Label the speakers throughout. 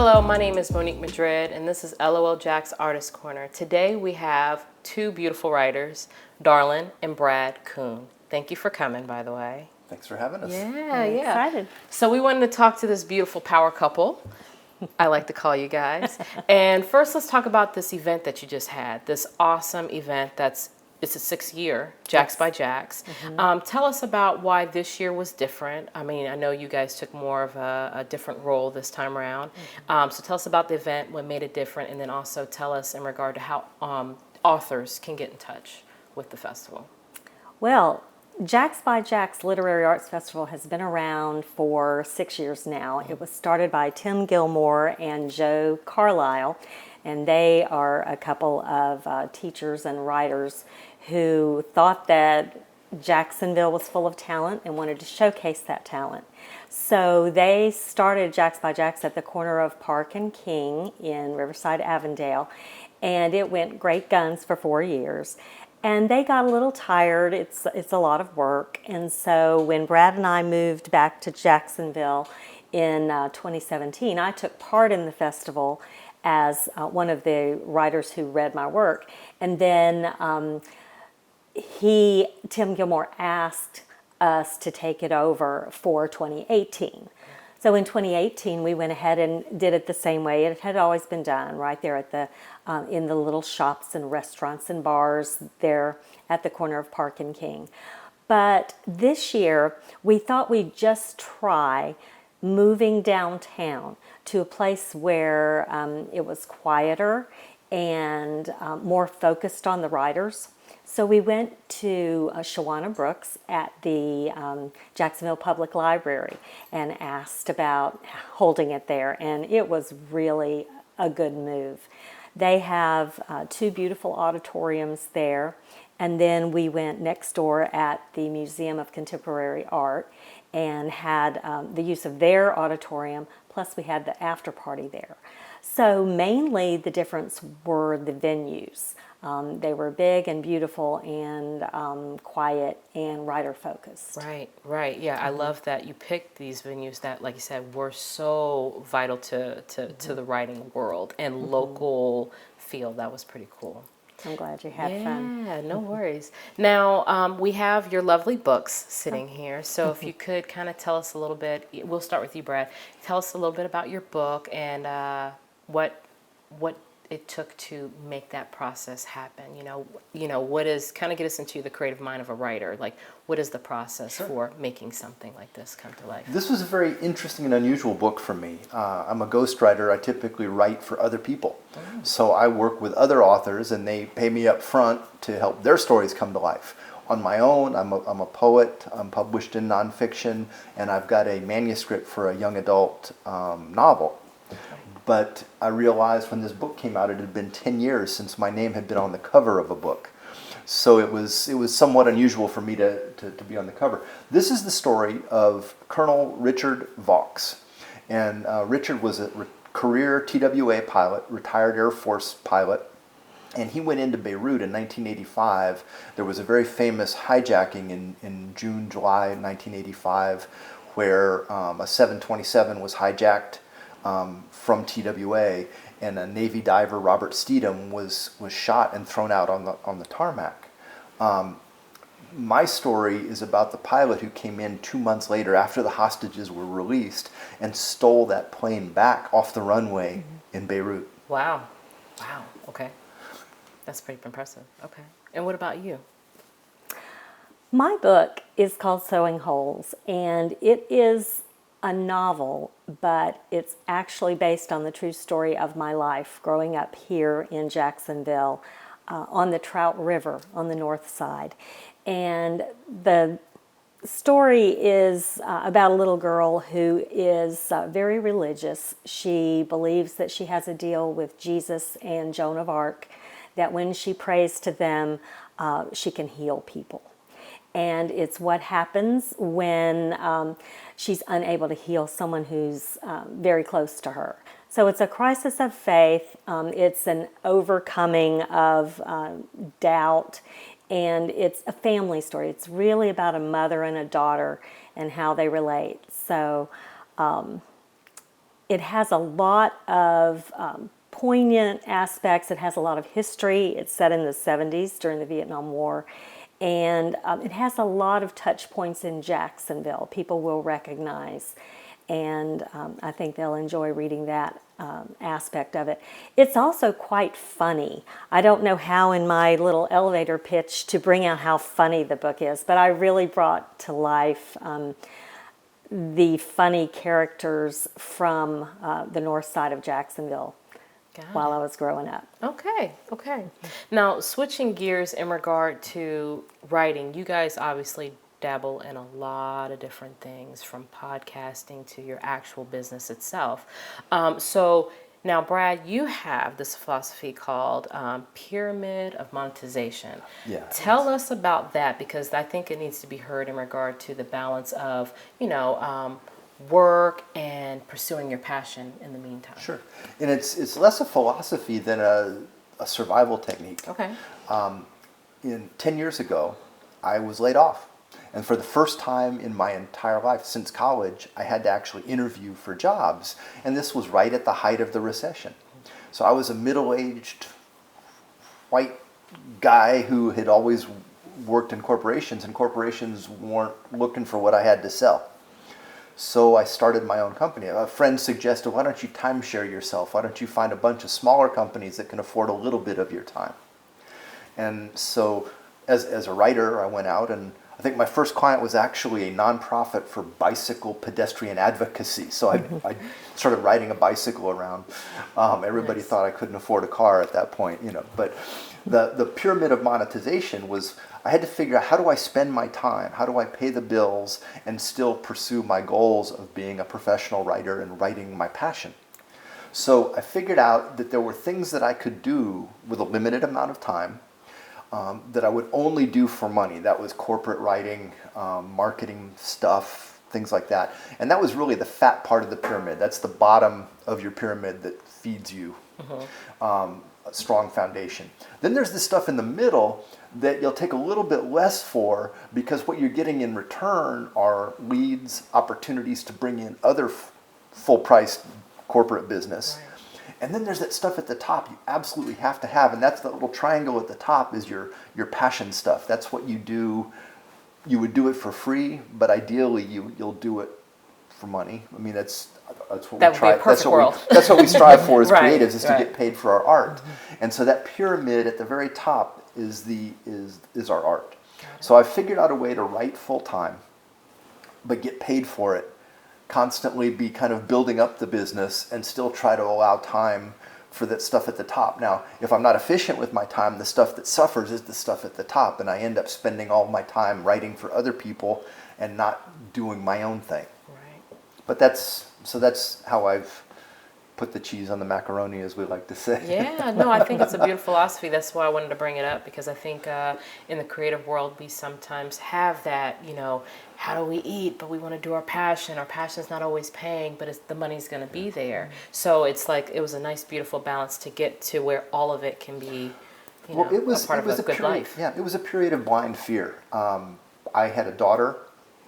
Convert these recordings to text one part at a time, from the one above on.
Speaker 1: Hello, my name is Monique Madrid, and this is LOL JAX Artist Corner. Today we have two beautiful writers, Darlyn and Brad Kuhn. Thank you for coming, by the way.
Speaker 2: Thanks for having us.
Speaker 1: Yeah.
Speaker 3: Excited.
Speaker 1: So we wanted to talk to this beautiful power couple, I like to call you guys. And first, let's talk about this event that you just had, this awesome event it's a 6th year, JAXbyJAX. Tell us about why this year was different. I mean, I know you guys took more of a different role this time around. So tell us about the event, what made it different, and then also tell us in regard to how authors can get in touch with the festival.
Speaker 3: Well, JAXbyJAX Literary Arts Festival has been around for 6 years now. It was started by Tim Gilmore and Joe Carlisle, and they are a couple of teachers and writers who thought that Jacksonville was full of talent and wanted to showcase that talent. So they started JAXbyJAX at the corner of Park and King in Riverside, Avondale, and it went great guns for 4 years. And they got a little tired. It's a lot of work. And so when Brad and I moved back to Jacksonville in 2017, I took part in the festival as one of the writers who read my work. And then Tim Gilmore asked us to take it over for 2018. So in 2018, we went ahead and did it the same way it had always been done, right there at the in the little shops and restaurants and bars there at the corner of Park and King. But this year, we thought we'd just try moving downtown to a place where it was quieter and more focused on the writers. So we went to Shawana Brooks at the Jacksonville Public Library and asked about holding it there, and it was really a good move. They have 2 beautiful auditoriums there, and then we went next door at the Museum of Contemporary Art and had the use of their auditorium, plus we had the after party there. So mainly the difference were the venues. They were big and beautiful and quiet and writer focused.
Speaker 1: Right. Yeah, I love that you picked these venues that, like you said, were so vital to the writing world and local feel. That was pretty cool.
Speaker 3: I'm glad you had fun.
Speaker 1: Yeah, no worries. Now, we have your lovely books sitting here. So if you could kind of tell us a little bit, we'll start with you, Brad. Tell us a little bit about your book and what it took to make that process happen. You know, what is, kind of get us into the creative mind of a writer. Like, what is the process for making something like this come to life?
Speaker 2: This was a very interesting and unusual book for me. I'm a ghostwriter. I typically write for other people. So I work with other authors and they pay me up front to help their stories come to life. On my own, I'm a poet. I'm published in nonfiction, and I've got a manuscript for a young adult novel. But I realized when this book came out, it had been 10 years since my name had been on the cover of a book. So it was somewhat unusual for me to be on the cover. This is the story of Colonel Richard Vaux. And Richard was a career TWA pilot, retired Air Force pilot. And he went into Beirut in 1985. There was a very famous hijacking in June, July 1985, where a 727 was hijacked from TWA, and a Navy diver, Robert Steedham, was shot and thrown out on the tarmac. My story is about the pilot who came in 2 months later after the hostages were released and stole that plane back off the runway in Beirut.
Speaker 1: Wow. Okay. That's pretty impressive. Okay. And what about you?
Speaker 3: My book is called Sewing Holes, and it is a novel, but it's actually based on the true story of my life growing up here in Jacksonville on the Trout River on the north side. And the story is about a little girl who is very religious. She believes that she has a deal with Jesus and Joan of Arc, that when she prays to them, she can heal people. And it's what happens when she's unable to heal someone who's very close to her. So it's a crisis of faith. It's an overcoming of doubt, and it's a family story. It's really about a mother and a daughter and how they relate. So it has a lot of poignant aspects. It has a lot of history. It's set in the 70s during the Vietnam War. And it has a lot of touch points in Jacksonville people will recognize. And I think they'll enjoy reading that aspect of it. It's also quite funny. I don't know how in my little elevator pitch to bring out how funny the book is, but I really brought to life the funny characters from the north side of Jacksonville while I was growing up.
Speaker 1: Okay, okay. Now, switching gears in regard to writing, you guys obviously dabble in a lot of different things, from podcasting to your actual business itself. So now, Brad, you have this philosophy called Pyramid of Monetization.
Speaker 2: Yeah.
Speaker 1: Tell us about that, because I think it needs to be heard in regard to the balance of, work and pursuing your passion in the meantime.
Speaker 2: Sure. And it's less a philosophy than a survival technique.
Speaker 1: Okay.
Speaker 2: 10 years ago, I was laid off. And for the first time in my entire life since college, I had to actually interview for jobs. And this was right at the height of the recession. So I was a middle-aged white guy who had always worked in corporations, and corporations weren't looking for what I had to sell. So I started my own company. A friend suggested, why don't you timeshare yourself? Why don't you find a bunch of smaller companies that can afford a little bit of your time? And so as a writer, I went out, and I think my first client was actually a nonprofit for bicycle pedestrian advocacy. So I started riding a bicycle around. Everybody thought I couldn't afford a car at that point, But the pyramid of monetization was, I had to figure out, how do I spend my time? How do I pay the bills and still pursue my goals of being a professional writer and writing my passion? So I figured out that there were things that I could do with a limited amount of time that I would only do for money. That was corporate writing, marketing stuff, things like that. And that was really the fat part of the pyramid. That's the bottom of your pyramid that feeds you a strong foundation. Then there's the stuff in the middle that you'll take a little bit less for, because what you're getting in return are leads, opportunities to bring in other full-priced corporate business. Right. And then there's that stuff at the top you absolutely have to have, and that's the little triangle at the top is your passion stuff. That's what you do. You would do it for free, but ideally you'll do it for money. I mean, that's what
Speaker 1: that
Speaker 2: we try.
Speaker 1: Would be a perfect world.
Speaker 2: That's what we strive for as
Speaker 1: Right,
Speaker 2: creatives, is to get paid for our art. And so that pyramid at the very top is our art. So I figured out a way to write full time, but get paid for it, constantly be kind of building up the business, and still try to allow time for that stuff at the top. Now, if I'm not efficient with my time, the stuff that suffers is the stuff at the top, and I end up spending all my time writing for other people and not doing my own thing.
Speaker 1: Right.
Speaker 2: But that's how I've put the cheese on the macaroni, as we like to say.
Speaker 1: Yeah, no, I think it's a beautiful philosophy. That's why I wanted to bring it up, because I think in the creative world we sometimes have that, how do we eat, but we want to do our passion. Our passion's not always paying, but the money's going to be there. So it's like, it was a nice, beautiful balance to get to where all of it can be, a part of a good life.
Speaker 2: Yeah, it was a period of blind fear. I had a daughter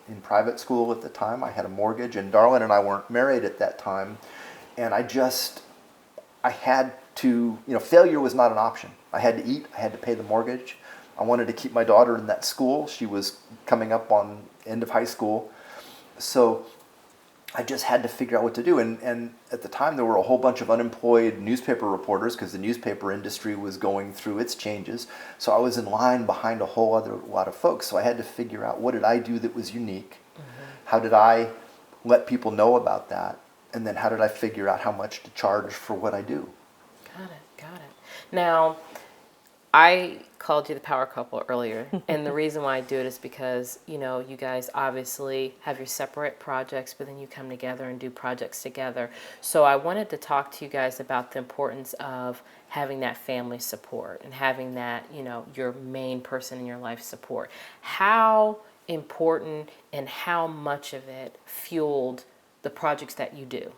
Speaker 2: in private school at the time. I had a mortgage, and Darlyn and I weren't married at that time. And I had to, failure was not an option. I had to eat, I had to pay the mortgage. I wanted to keep my daughter in that school. She was coming up on end of high school. So I just had to figure out what to do. And at the time there were a whole bunch of unemployed newspaper reporters, because the newspaper industry was going through its changes. So I was in line behind a whole other lot of folks. So I had to figure out, what did I do that was unique? How did I let people know about that? And then how did I figure out how much to charge for what I do?
Speaker 1: Got it. Now, I called you the power couple earlier, and the reason why I do it is because, you guys obviously have your separate projects, but then you come together and do projects together. So I wanted to talk to you guys about the importance of having that family support and having that, your main person in your life support. How important and how much of it fueled the projects that you do?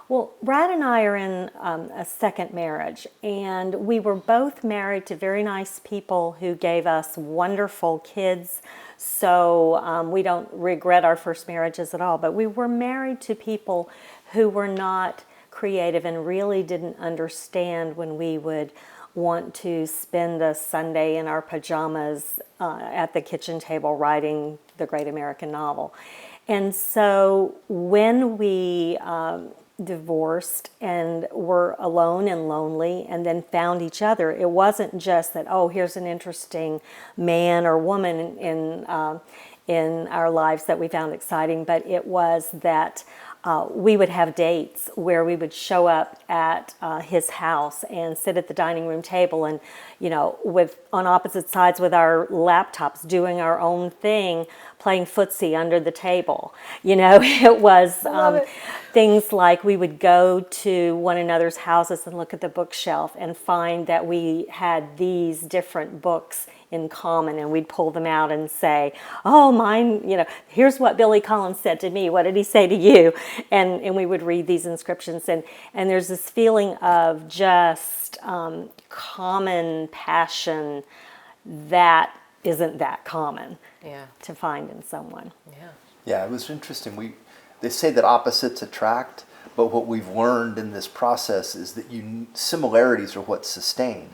Speaker 3: Well, Brad and I are in a second marriage, and we were both married to very nice people who gave us wonderful kids. So we don't regret our first marriages at all, but we were married to people who were not creative and really didn't understand when we would want to spend a Sunday in our pajamas at the kitchen table writing the great American novel. And so when we divorced and were alone and lonely and then found each other, it wasn't just that, oh, here's an interesting man or woman in our lives that we found exciting, but it was that we would have dates where we would show up at his house and sit at the dining room table and, with on opposite sides with our laptops doing our own thing, playing footsie under the table. It was things like we would go to one another's houses and look at the bookshelf and find that we had these different books in common, and we'd pull them out and say, oh, mine, here's what Billy Collins said to me. What did he say to you? And we would read these inscriptions, and there's this feeling of just common passion that isn't that common to find in someone.
Speaker 2: Yeah, it was interesting. They say that opposites attract, but what we've learned in this process is that similarities are what sustain.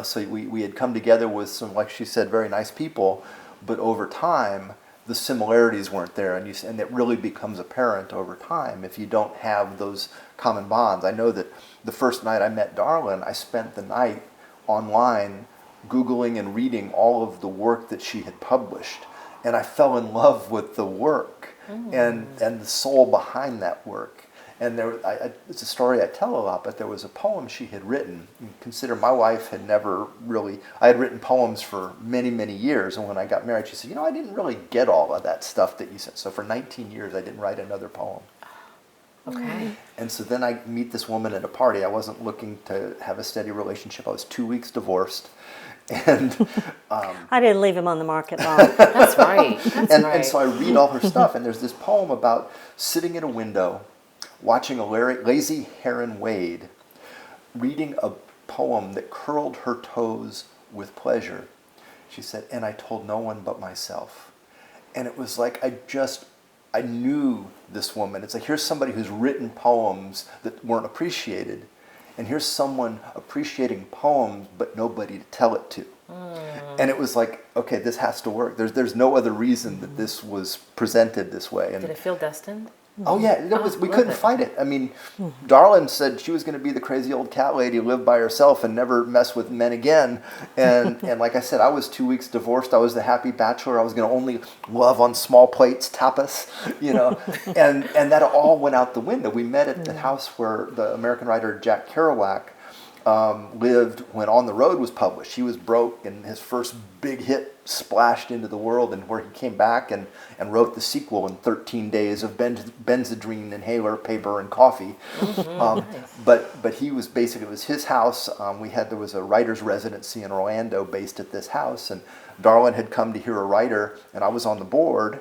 Speaker 2: So we had come together with some, like she said, very nice people, but over time, the similarities weren't there, and it really becomes apparent over time if you don't have those common bonds. I know that the first night I met Darlyn, I spent the night online Googling and reading all of the work that she had published, and I fell in love with the work and the soul behind that work. And it's a story I tell a lot, but there was a poem she had written. Consider my wife had never really, I had written poems for many, many years, and when I got married, she said, I didn't really get all of that stuff that you said. So for 19 years, I didn't write another poem.
Speaker 1: Okay.
Speaker 2: And so then I meet this woman at a party. I wasn't looking to have a steady relationship. I was 2 weeks divorced. And
Speaker 3: I didn't leave him on the market long.
Speaker 1: That's right.
Speaker 2: And so I read all her stuff, and there's this poem about sitting at a window, watching a lazy heron wade, reading a poem that curled her toes with pleasure. She said, and I told no one but myself. And it was like I knew this woman. It's like, here's somebody who's written poems that weren't appreciated, and here's someone appreciating poems but nobody to tell it to. And it was like, okay, this has to work. There's no other reason that this was presented this way. And
Speaker 1: did it feel destined?
Speaker 2: Oh yeah, we couldn't fight it. I mean, Darlyn said she was going to be the crazy old cat lady, live by herself and never mess with men again. And like I said, I was 2 weeks divorced. I was the happy bachelor. I was going to only love on small plates, tapas, and that all went out the window. We met at the house where the American writer Jack Kerouac lived when On the Road was published. He was broke, and his first big hit splashed into the world, and where he came back and wrote the sequel in 13 days of Benzedrine, inhaler, paper, and coffee. Nice. But he was basically, it was his house. There was a writer's residency in Orlando based at this house, and Darlyn had come to hear a writer, and I was on the board,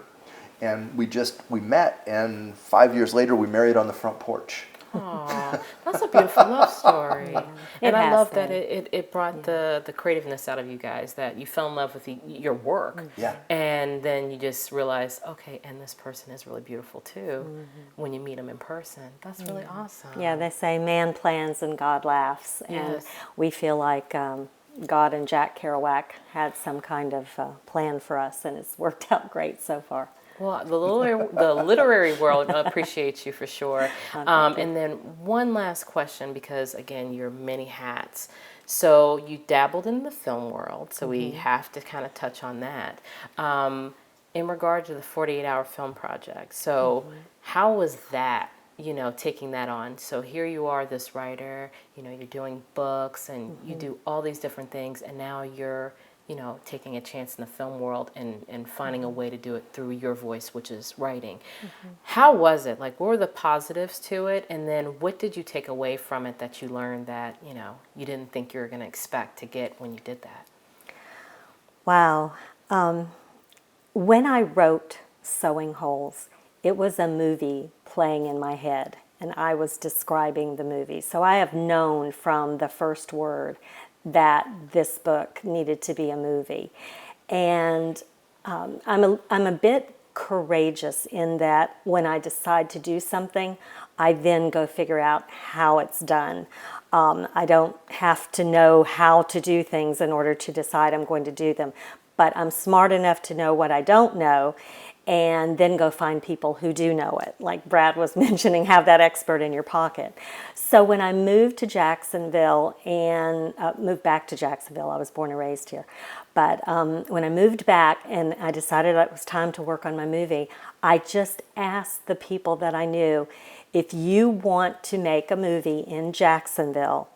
Speaker 2: and we met, and 5 years later we married on the front porch.
Speaker 1: Aw, that's a beautiful love story. And I love
Speaker 3: been.
Speaker 1: that it brought the creativeness out of you guys, that you fell in love with your work.
Speaker 2: Yeah.
Speaker 1: And then you just realized, okay, and this person is really beautiful too when you meet them in person. That's really awesome.
Speaker 3: Yeah, they say man plans and God laughs. And
Speaker 1: Yes.
Speaker 3: we feel like God and Jack Kerouac had some kind of plan for us, and it's worked out great so far.
Speaker 1: Well, the literary world appreciates you for sure. And then one last question, because again, you're many hats. So you dabbled in the film world, so we have to kind of touch on that. In regard to the 48-hour film project, so how was that, taking that on? So here you are, this writer, you're doing books and you do all these different things, and now you're taking a chance in the film world and finding a way to do it through your voice, which is writing. How was it? Like, what were the positives to it? And then what did you take away from it that you learned that, you didn't think you were going to expect to get when you did that?
Speaker 3: Wow. When I wrote Sewing Holes, it was a movie playing in my head, and I was describing the movie. So I have known from the first word that this book needed to be a movie. And I'm a bit courageous in that when I decide to do something, I then go figure out how it's done. I don't have to know how to do things in order to decide I'm going to do them, but I'm smart enough to know what I don't know and then go find people who do know it. Like Brad was mentioning, have that expert in your pocket. So when I moved to Jacksonville and moved back to Jacksonville, I was born and raised here. But when I moved back and I decided it was time to work on my movie, I just asked the people that I knew, if you want to make a movie in Jacksonville,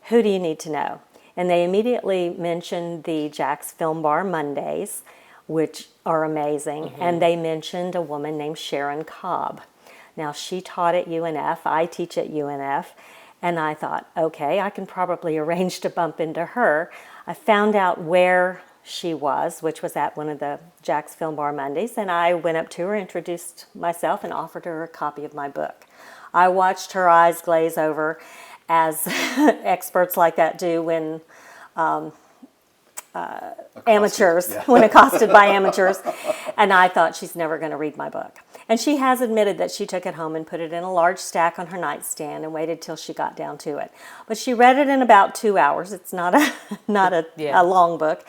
Speaker 3: who do you need to know? And they immediately mentioned the JAX Film Bar Mondays, which are amazing. And they mentioned a woman named Sharon Cobb. Now, she taught at UNF. I teach at UNF. And I thought, okay, I can probably arrange to bump into her. I found out where she was, which was at one of the JAX Film Bar Mondays. And I went up to her, introduced myself, and offered her a copy of my book. I watched her eyes glaze over, as experts like that do when amateurs, when accosted by amateurs. And I thought, she's never going to read my book. And she has admitted that she took it home and put it in a large stack on her nightstand and waited till she got down to it. But she read it in about 2 hours. It's not a long book.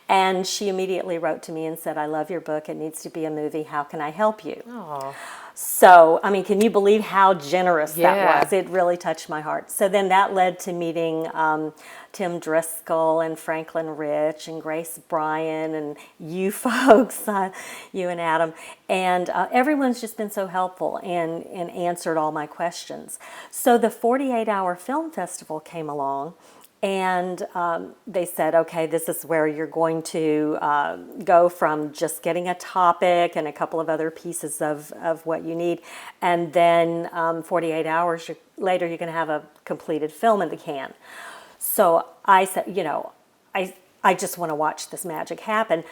Speaker 3: And she immediately wrote to me and said, I love your book. It needs to be a movie. How can I help you?
Speaker 1: Aww.
Speaker 3: So, I mean, can you believe how generous that was? It really touched my heart. So then that led to meeting Tim Driscoll and Franklin Rich and Grace Bryan and you folks, you and Adam. And everyone's just been so helpful and answered all my questions. So the 48-hour film festival came along. And they said, okay, this is where you're going to go from just getting a topic and a couple of other pieces of what you need. And then 48 hours later, you're going to have a completed film in the can. So I said, I just want to watch this magic happen.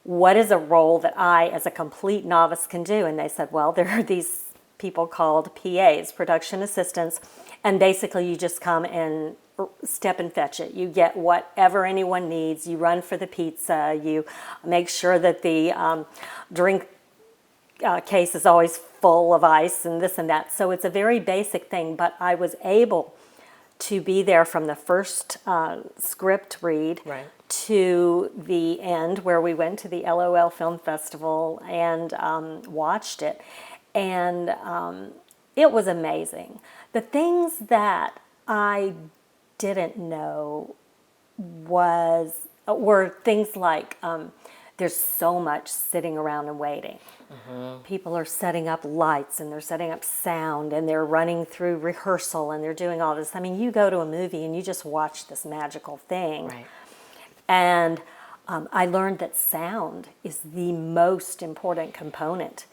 Speaker 3: What is a role that I, as a complete novice, can do? And they said, well, there are these people called PAs, production assistants. And basically, you just come and step and fetch it. You get whatever anyone needs. You run for the pizza. You make sure that the drink case is always full of ice and this and that. So it's a very basic thing, but I was able to be there from the first script read to the end, where we went to the LOL Film Festival and watched it. And it was amazing. The things that I didn't know were things like there's so much sitting around and waiting. People are setting up lights and they're setting up sound and they're running through rehearsal and they're doing all this. I mean, you go to a movie and you just watch this magical thing. And I learned that sound is the most important component.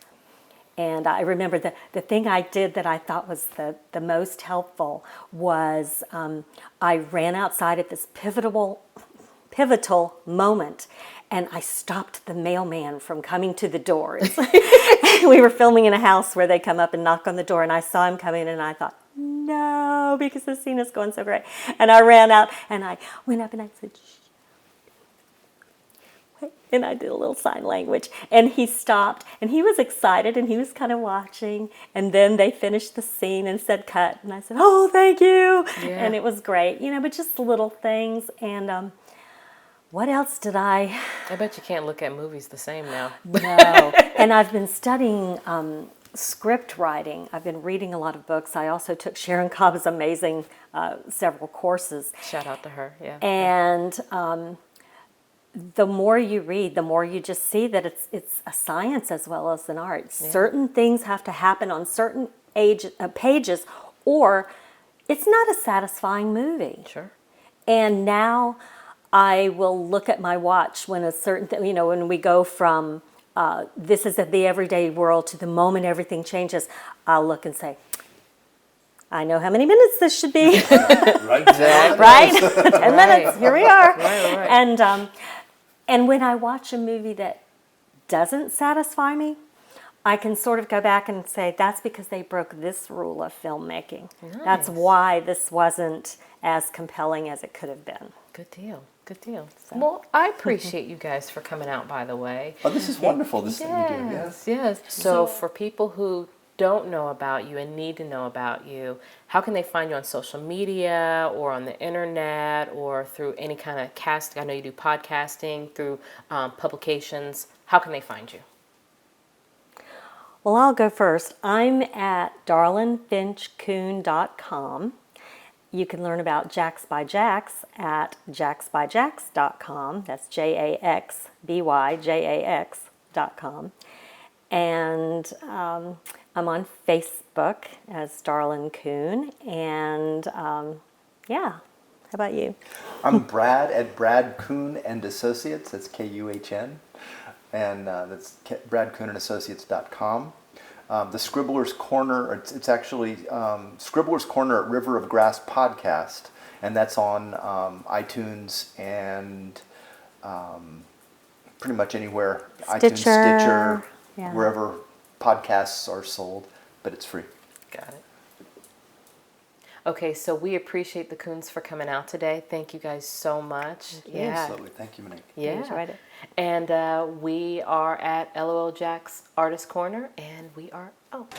Speaker 3: And I remember the thing I did that I thought was the most helpful was I ran outside at this pivotal moment, and I stopped the mailman from coming to the door. We were filming in a house where they come up and knock on the door, and I saw him coming, and I thought, no, because the scene is going so great. And I ran out, and I went up, and I said, shh. And I did a little sign language, and he stopped, and he was excited, and he was kind of watching, and then they finished the scene and said cut, and I said, oh, thank you, and it was great, but just little things. And what else did I
Speaker 1: bet you can't look at movies the same now.
Speaker 3: No, and I've been studying script writing. I've been reading a lot of books. I also took Sharon Cobb's amazing several courses.
Speaker 1: Shout out to her,
Speaker 3: And the more you read, the more you just see that it's a science as well as an art. Certain things have to happen on certain pages, or it's not a satisfying movie.
Speaker 1: Sure.
Speaker 3: And now I will look at my watch when a certain thing, when we go from this is the everyday world to the moment everything changes, I'll look and say, I know how many minutes this should be.
Speaker 2: Right. Exactly.
Speaker 3: Right? 10 minutes. Here we are.
Speaker 1: Right.
Speaker 3: And when I watch a movie that doesn't satisfy me, I can sort of go back and say, that's because they broke this rule of filmmaking.
Speaker 1: Nice.
Speaker 3: That's why this wasn't as compelling as it could have been.
Speaker 1: Good deal. Good deal. Well, I appreciate you guys for coming out, by the way.
Speaker 2: Oh, this is wonderful, this thing you do.
Speaker 1: Yes, yes. So for people who don't know about you and need to know about you, how can they find you on social media or on the internet or through any kind of casting? I know you do podcasting, through publications. How can they find you?
Speaker 3: Well, I'll go first. I'm at darlynfinchkuhn.com. You can learn about JAXbyJAX at JAXbyJAX.com. That's JAXbyJAX.com. And I'm on Facebook as Darlyn Kuhn. And yeah, how about you?
Speaker 2: I'm Brad at Brad Kuhn and Associates. That's Kuhn, and that's bradkuhnassociates.com. The Scribbler's Corner, it's actually Scribbler's Corner at River of Grass podcast, and that's on iTunes and pretty much anywhere. iTunes, Stitcher,
Speaker 3: yeah.
Speaker 2: wherever podcasts are sold, but it's free.
Speaker 1: Got it. Okay, so we appreciate the Kuhns for coming out today. Thank you guys so much.
Speaker 2: Absolutely. Thank you, Monique.
Speaker 1: Yeah.
Speaker 3: I enjoyed it.
Speaker 1: And we are at LOL Jax Artist Corner, and we are out.